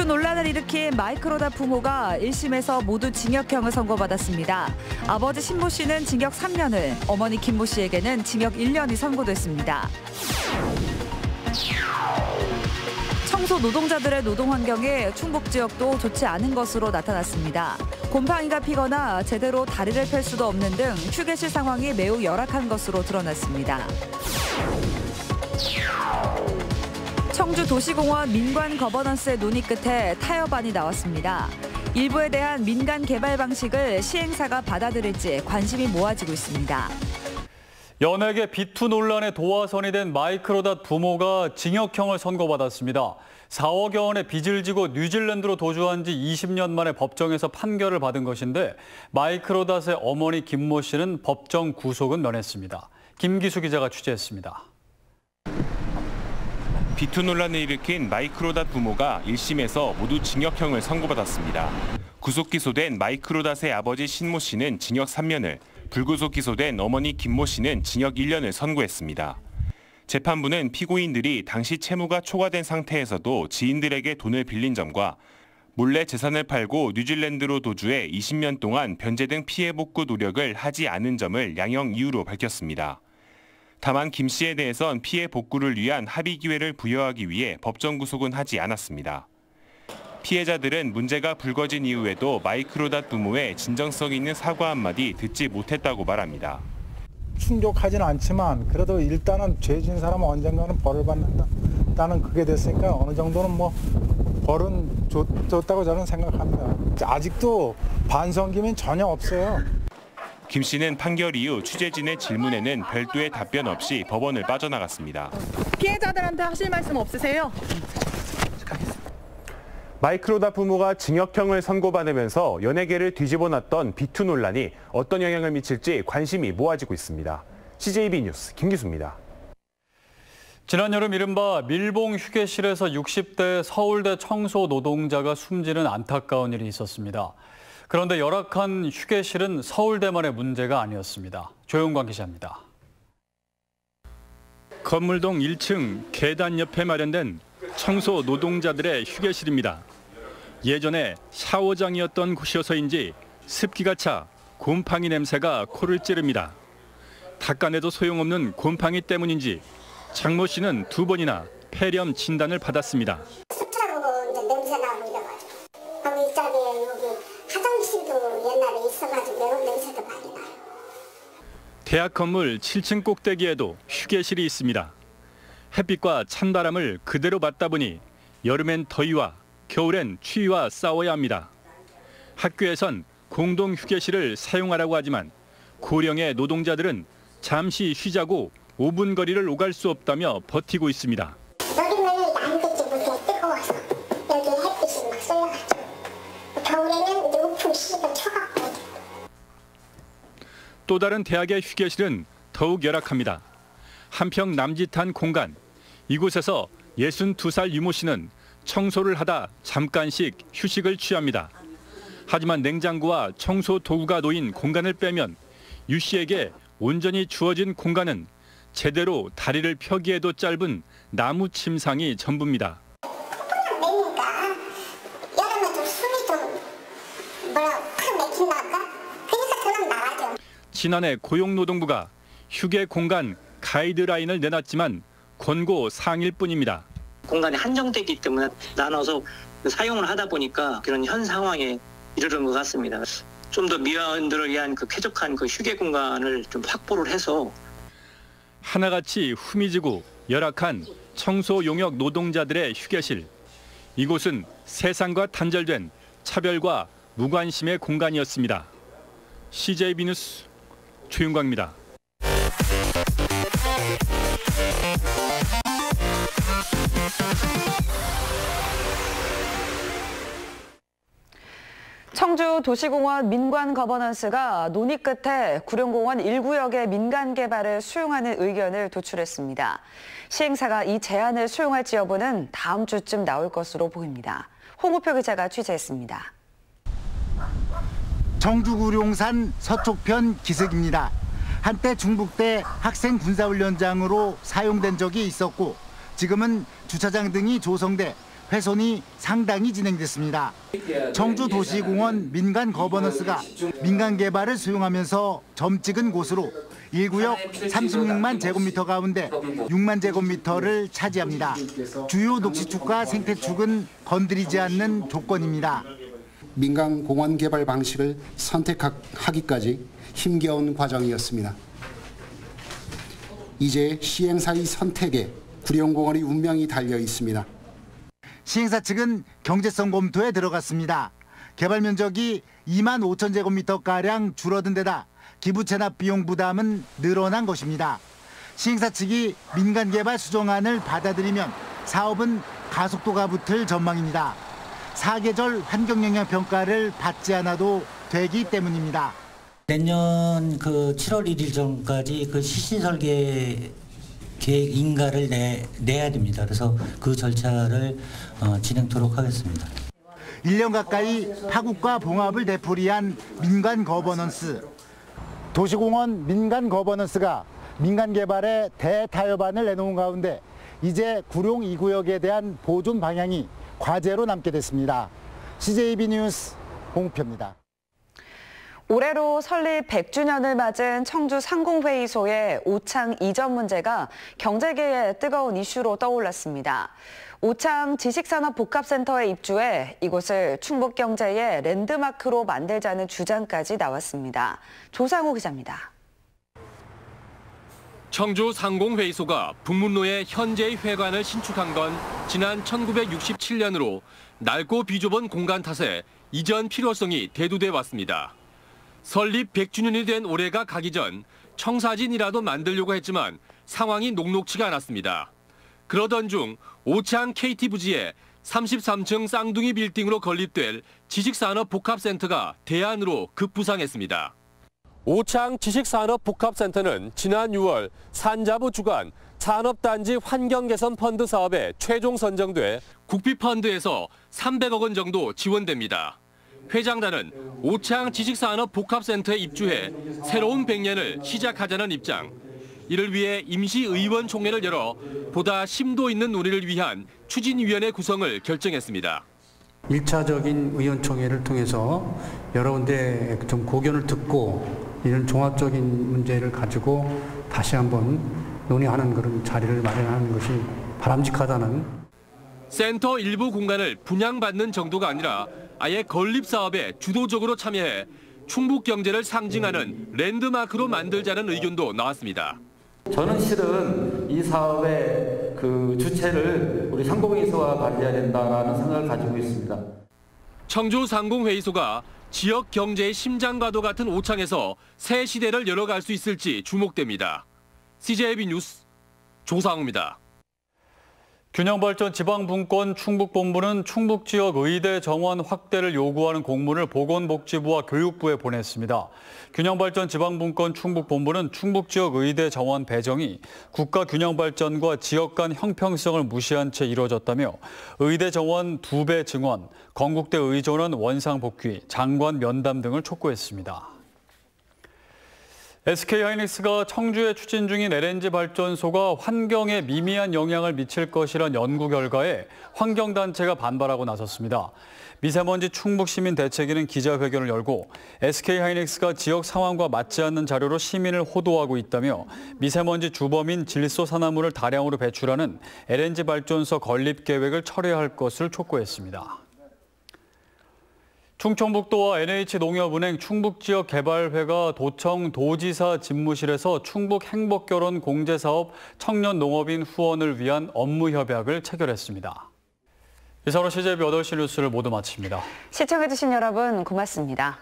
비투 논란을 일으킨 마이크로다 부모가 1심에서 모두 징역형을 선고받았습니다. 아버지 신모 씨는 징역 3년을, 어머니 김모 씨에게는 징역 1년이 선고됐습니다. 청소 노동자들의 노동 환경이 충북 지역도 좋지 않은 것으로 나타났습니다. 곰팡이가 피거나 제대로 다리를 펼 수도 없는 등 휴게실 상황이 매우 열악한 것으로 드러났습니다. 청주 도시공원 민관 거버넌스의 논의 끝에 타협안이 나왔습니다. 일부에 대한 민간 개발 방식을 시행사가 받아들일지 관심이 모아지고 있습니다. 연예계 비투 논란에 도화선이 된 마이크로닷 부모가 징역형을 선고받았습니다. 4억여 원의 빚을 지고 뉴질랜드로 도주한 지 20년 만에 법정에서 판결을 받은 것인데 마이크로닷의 어머니 김모 씨는 법정 구속은 면했습니다. 김기수 기자가 취재했습니다. 비투 논란을 일으킨 마이크로닷 부모가 1심에서 모두 징역형을 선고받았습니다. 구속 기소된 마이크로닷의 아버지 신모 씨는 징역 3년을, 불구속 기소된 어머니 김모 씨는 징역 1년을 선고했습니다. 재판부는 피고인들이 당시 채무가 초과된 상태에서도 지인들에게 돈을 빌린 점과 몰래 재산을 팔고 뉴질랜드로 도주해 20년 동안 변제 등 피해 복구 노력을 하지 않은 점을 양형 이유로 밝혔습니다. 다만 김 씨에 대해선 피해 복구를 위한 합의 기회를 부여하기 위해 법정 구속은 하지 않았습니다. 피해자들은 문제가 불거진 이후에도 마이크로닷 부모의 진정성 있는 사과 한마디 듣지 못했다고 말합니다. 충족하지는 않지만 그래도 일단은 죄 지은 사람은 언젠가는 벌을 받는다는 그게 됐으니까 어느 정도는 벌은 줬다고 저는 생각합니다. 아직도 반성김은 전혀 없어요. 김 씨는 판결 이후 취재진의 질문에는 별도의 답변 없이 법원을 빠져나갔습니다. 피해자들한테 하실 말씀 없으세요? 마이크로닷 부모가 징역형을 선고받으면서 연예계를 뒤집어놨던 비투 논란이 어떤 영향을 미칠지 관심이 모아지고 있습니다. CJB 뉴스 김기수입니다. 지난 여름 이른바 밀봉 휴게실에서 60대 서울대 청소 노동자가 숨지는 안타까운 일이 있었습니다. 그런데 열악한 휴게실은 서울대만의 문제가 아니었습니다. 조용관 기자입니다. 건물동 1층 계단 옆에 마련된 청소 노동자들의 휴게실입니다. 예전에 샤워장이었던 곳이어서인지 습기가 차 곰팡이 냄새가 코를 찌릅니다. 닦아내도 소용없는 곰팡이 때문인지 장모 씨는 2번이나 폐렴 진단을 받았습니다. 습하고 이제 냄새 나고 이래가지고 이 자리에 여기 화장실도 옛날에 있어가지고 냄새도 많이 나요. 대학 건물 7층 꼭대기에도 휴게실이 있습니다. 햇빛과 찬바람을 그대로 맞다 보니 여름엔 더위와 겨울엔 추위와 싸워야 합니다. 학교에선 공동 휴게실을 사용하라고 하지만 고령의 노동자들은 잠시 쉬자고 5분 거리를 오갈 수 없다며 버티고 있습니다. 여기는 안 되지, 물이 뜨거워서 여기 햇빛이 막 쏠려가지고 겨울에는 이제 우풍 시집을 쳐갖고. 또 다른 대학의 휴게실은 더욱 열악합니다. 한평 남짓한 공간. 이곳에서 62살 유모 씨는 청소를 하다 잠깐씩 휴식을 취합니다. 하지만 냉장고와 청소 도구가 놓인 공간을 빼면 유 씨에게 온전히 주어진 공간은 제대로 다리를 펴기에도 짧은 나무 침상이 전부입니다. 매니까 여름에 좀 숨이 좀 팍 막힌다 할까? 그러니까 저는 나가죠. 지난해 고용노동부가 휴게 공간 가이드라인을 내놨지만 권고 사항일 뿐입니다. 공간이 한정되기 때문에 나눠서 사용을 하다 보니까 그런 현 상황에 이르는 것 같습니다. 좀 더 미화원들을 위한 쾌적한 휴게 공간을 좀 확보를 해서 하나같이 후미지고 열악한 청소 용역 노동자들의 휴게실. 이곳은 세상과 단절된 차별과 무관심의 공간이었습니다. CJB 뉴스 조윤광입니다. 청주 도시공원 민관 거버넌스가 논의 끝에 구룡공원 1구역의 민간 개발을 수용하는 의견을 도출했습니다. 시행사가 이 제안을 수용할지 여부는 다음 주쯤 나올 것으로 보입니다. 홍우표 기자가 취재했습니다. 청주 구룡산 서쪽편 기슭입니다. 한때 중북대 학생 군사훈련장으로 사용된 적이 있었고 지금은 주차장 등이 조성돼 훼손이 상당히 진행됐습니다. 청주도시공원 민간 거버넌스가 민간 개발을 수용하면서 점 찍은 곳으로 1구역 36만 제곱미터 가운데 6만 제곱미터를 차지합니다. 주요 녹지축과 생태축은 건드리지 않는 조건입니다. 민간 공원 개발 방식을 선택하기까지 힘겨운 과정이었습니다. 이제 시행사의 선택에 구룡공원의 운명이 달려 있습니다. 시행사 측은 경제성 검토에 들어갔습니다. 개발 면적이 2만 5천 제곱미터가량 줄어든 데다 기부 체납 비용 부담은 늘어난 것입니다. 시행사 측이 민간 개발 수정안을 받아들이면 사업은 가속도가 붙을 전망입니다. 사계절 환경영향 평가를 받지 않아도 되기 때문입니다. 내년 7월 1일 전까지 시시 설계 계획 인가를 내야 됩니다. 그래서 그 절차를 진행토록 하겠습니다. 1년 가까이 파국과 봉합을 되풀이한 민간 거버넌스. 도시공원 민간 거버넌스가 민간 개발에 대타협안을 내놓은 가운데 이제 구룡 2구역에 대한 보존 방향이 과제로 남게 됐습니다. CJB 뉴스 홍우표입니다. 올해로 설립 100주년을 맞은 청주 상공회의소의 오창 이전 문제가 경제계의 뜨거운 이슈로 떠올랐습니다. 오창 지식산업복합센터에 입주해 이곳을 충북경제의 랜드마크로 만들자는 주장까지 나왔습니다. 조상우 기자입니다. 청주 상공회의소가 북문로의 현재의 회관을 신축한 건 지난 1967년으로 낡고 비좁은 공간 탓에 이전 필요성이 대두돼 왔습니다. 설립 100주년이 된 올해가 가기 전 청사진이라도 만들려고 했지만 상황이 녹록치가 않았습니다. 그러던 중 오창 KT 부지에 33층 쌍둥이 빌딩으로 건립될 지식산업복합센터가 대안으로 급부상했습니다. 오창 지식산업복합센터는 지난 6월 산자부 주관 산업단지 환경개선펀드 사업에 최종 선정돼 국비펀드에서 300억 원 정도 지원됩니다. 회장단은 오창 지식산업복합센터에 입주해 새로운 100년을 시작하자는 입장. 이를 위해 임시의원총회를 열어 보다 심도 있는 논의를 위한 추진위원회 구성을 결정했습니다. 1차적인 의원총회를 통해서 여러 군데 좀 고견을 듣고 이런 종합적인 문제를 가지고 다시 한번 논의하는 그런 자리를 마련하는 것이 바람직하다는. 센터 일부 공간을 분양받는 정도가 아니라 아예 건립 사업에 주도적으로 참여해 충북 경제를 상징하는 랜드마크로 만들자는 의견도 나왔습니다. 저는 실은 이 사업의 주체를 우리 상공회의소가 가져야 된다는 생각을 가지고 있습니다. 청주 상공회의소가 지역 경제의 심장과도 같은 오창에서 새 시대를 열어갈 수 있을지 주목됩니다. CJB 뉴스 조상우입니다. 균형발전 지방분권 충북본부는 충북 지역 의대 정원 확대를 요구하는 공문을 보건복지부와 교육부에 보냈습니다. 균형발전 지방분권 충북본부는 충북 지역 의대 정원 배정이 국가 균형발전과 지역 간 형평성을 무시한 채 이루어졌다며 의대 정원 2배 증원, 건국대 의전원 원상 복귀, 장관 면담 등을 촉구했습니다. SK하이닉스가 청주에 추진 중인 LNG 발전소가 환경에 미미한 영향을 미칠 것이란 연구 결과에 환경단체가 반발하고 나섰습니다. 미세먼지 충북시민대책위는 기자회견을 열고 SK하이닉스가 지역 상황과 맞지 않는 자료로 시민을 호도하고 있다며 미세먼지 주범인 질소산화물을 다량으로 배출하는 LNG 발전소 건립 계획을 철회할 것을 촉구했습니다. 충청북도와 NH농협은행 충북지역개발회가 도청 도지사 집무실에서 충북행복결혼 공제사업 청년농업인 후원을 위한 업무협약을 체결했습니다. 이상으로 CJB 8시 뉴스를 모두 마칩니다. 시청해주신 여러분 고맙습니다.